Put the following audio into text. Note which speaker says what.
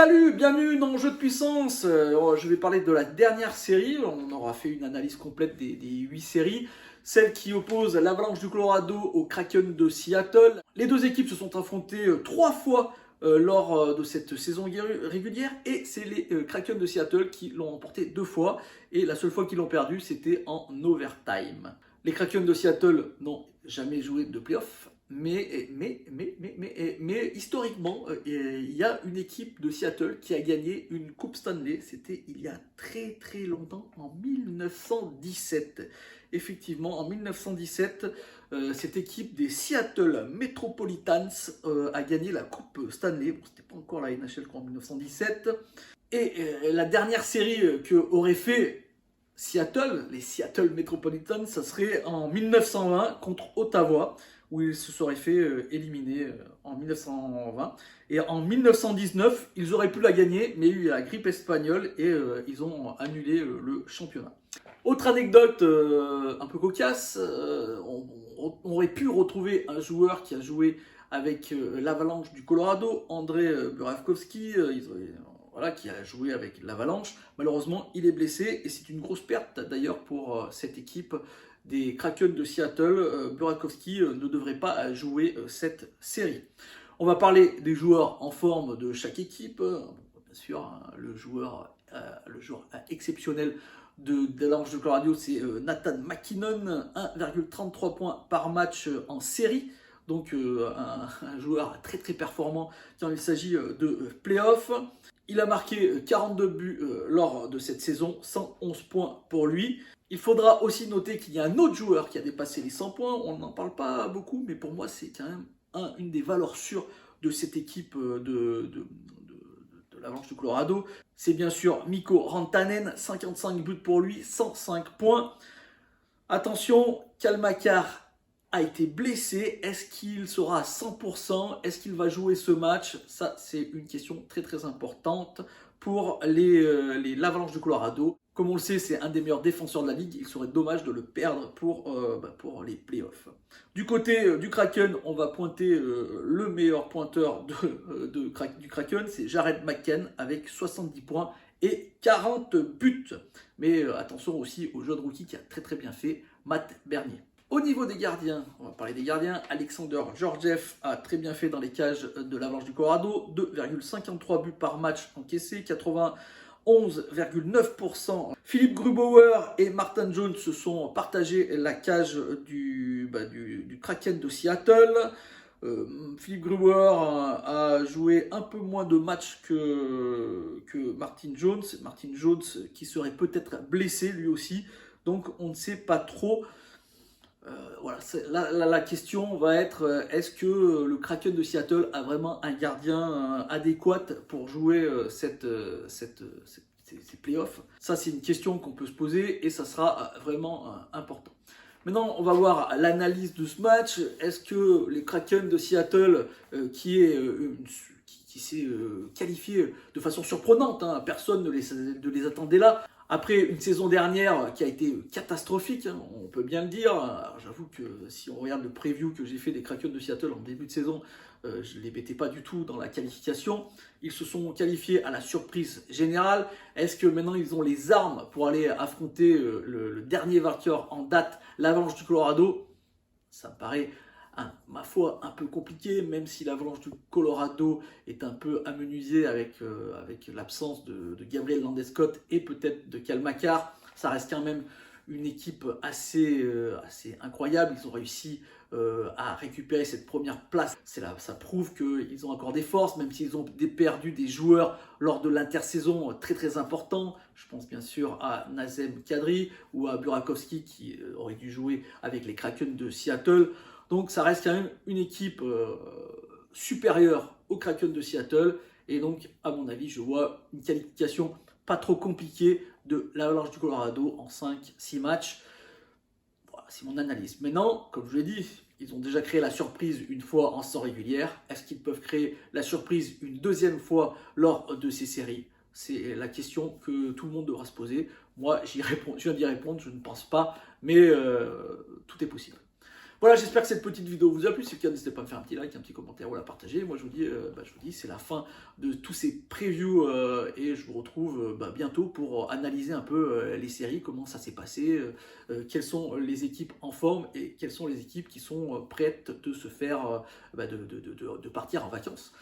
Speaker 1: Salut, bienvenue dans Jeu de puissance. Je vais parler de la dernière série. On aura fait une analyse complète des 8 séries. Celle qui oppose l'Avalanche du Colorado au Kraken de Seattle. Les deux équipes se sont affrontées 3 fois lors de cette saison régulière. Et c'est les Kraken de Seattle qui l'ont remporté 2 fois. Et la seule fois qu'ils l'ont perdu, c'était en overtime. Les Kraken de Seattle n'ont jamais joué de playoff. Mais historiquement, il y a une équipe de Seattle qui a gagné une Coupe Stanley. C'était il y a très très longtemps, en 1917. Effectivement, en 1917, cette équipe des Seattle Metropolitans a gagné la Coupe Stanley. Bon, c'était pas encore la NHL en 1917. Et la dernière série que aurait fait Seattle, les Seattle Metropolitans, ça serait en 1920 contre Ottawa, où ils se seraient fait éliminer en 1920. Et en 1919, ils auraient pu la gagner, mais il y a eu la grippe espagnole et ils ont annulé le championnat. Autre anecdote un peu cocasse, on aurait pu retrouver un joueur qui a joué avec l'Avalanche du Colorado, André Burakovsky, voilà, qui a joué avec l'Avalanche. Malheureusement, il est blessé et c'est une grosse perte d'ailleurs pour cette équipe des Kraken de Seattle. Burakovsky ne devrait pas jouer cette série. On va parler des joueurs en forme de chaque équipe. Bien sûr, hein, le joueur exceptionnel de l'Avalanche de Colorado, c'est Nathan MacKinnon, 1,33 points par match en série. Donc un joueur très très performant quand il s'agit de playoffs. Il a marqué 42 buts lors de cette saison, 111 points pour lui. Il faudra aussi noter qu'il y a un autre joueur qui a dépassé les 100 points. On n'en parle pas beaucoup, mais pour moi, c'est quand même une des valeurs sûres de cette équipe de l'Avalanche du Colorado. C'est bien sûr Mikko Rantanen, 55 buts pour lui, 105 points. Attention, Cale Makar a été blessé. Est-ce qu'il sera à 100%? Est-ce qu'il va jouer ce match? Ça, c'est une question très très importante pour l'Avalanche du Colorado. Comme on le sait, c'est un des meilleurs défenseurs de la ligue. Il serait dommage de le perdre pour les playoffs. Du côté du Kraken, on va pointer le meilleur pointeur du Kraken, c'est Jared McCann avec 70 points et 40 buts. Mais attention aussi au jeune rookie qui a très très bien fait, Matt Bernier. Au niveau des gardiens, on va parler des gardiens. Alexander Georgiev a très bien fait dans les cages de l'Avalanche du Colorado. 2,53 buts par match encaissés, 91,9%. Philippe Grubauer et Martin Jones se sont partagés la cage du Kraken de Seattle. Philippe Grubauer a joué un peu moins de matchs que Martin Jones. Martin Jones qui serait peut-être blessé lui aussi. Donc on ne sait pas trop. Voilà, la question va être est-ce que le Kraken de Seattle a vraiment un gardien adéquat pour jouer ces playoffs? Ça, c'est une question qu'on peut se poser et ça sera vraiment important. Maintenant, on va voir l'analyse de ce match. Est-ce que les Kraken de Seattle, qui s'est qualifié de façon surprenante, hein, personne ne les attendait là, après une saison dernière qui a été catastrophique, hein, on peut bien le dire. Alors, j'avoue que si on regarde le preview que j'ai fait des Kraken de Seattle en début de saison, je ne les mettais pas du tout dans la qualification. Ils se sont qualifiés à la surprise générale. Est-ce que maintenant ils ont les armes pour aller affronter le dernier vainqueur en date, l'Avalanche du Colorado? Ça me paraît, ma foi, un peu compliqué, même si l'Avalanche du Colorado est un peu amenuisée avec l'absence de Gabriel Landeskog et peut-être de Cale Makar. Ça reste quand même une équipe assez incroyable. Ils ont réussi à récupérer cette première place. Ça prouve qu'ils ont encore des forces, même s'ils ont perdu des joueurs lors de l'intersaison très très importants. Je pense bien sûr à Nazem Kadri ou à Burakovsky qui aurait dû jouer avec les Kraken de Seattle. Donc ça reste quand même une équipe supérieure aux Kraken de Seattle. Et donc, à mon avis, je vois une qualification pas trop compliquée de l'Avalanche du Colorado en 5-6 matchs. Voilà, c'est mon analyse. Maintenant, comme je l'ai dit, ils ont déjà créé la surprise une fois en saison régulière. Est-ce qu'ils peuvent créer la surprise une deuxième fois lors de ces séries? C'est la question que tout le monde devra se poser. Moi, je viens d'y répondre, je ne pense pas, mais tout est possible. Voilà, j'espère que cette petite vidéo vous a plu. Si c'est le cas, n'hésitez pas à me faire un petit like, un petit commentaire ou à la partager. Moi, je vous dis, c'est la fin de tous ces previews et je vous retrouve bientôt pour analyser un peu les séries, comment ça s'est passé, quelles sont les équipes en forme et quelles sont les équipes qui sont prêtes de se faire, de partir en vacances.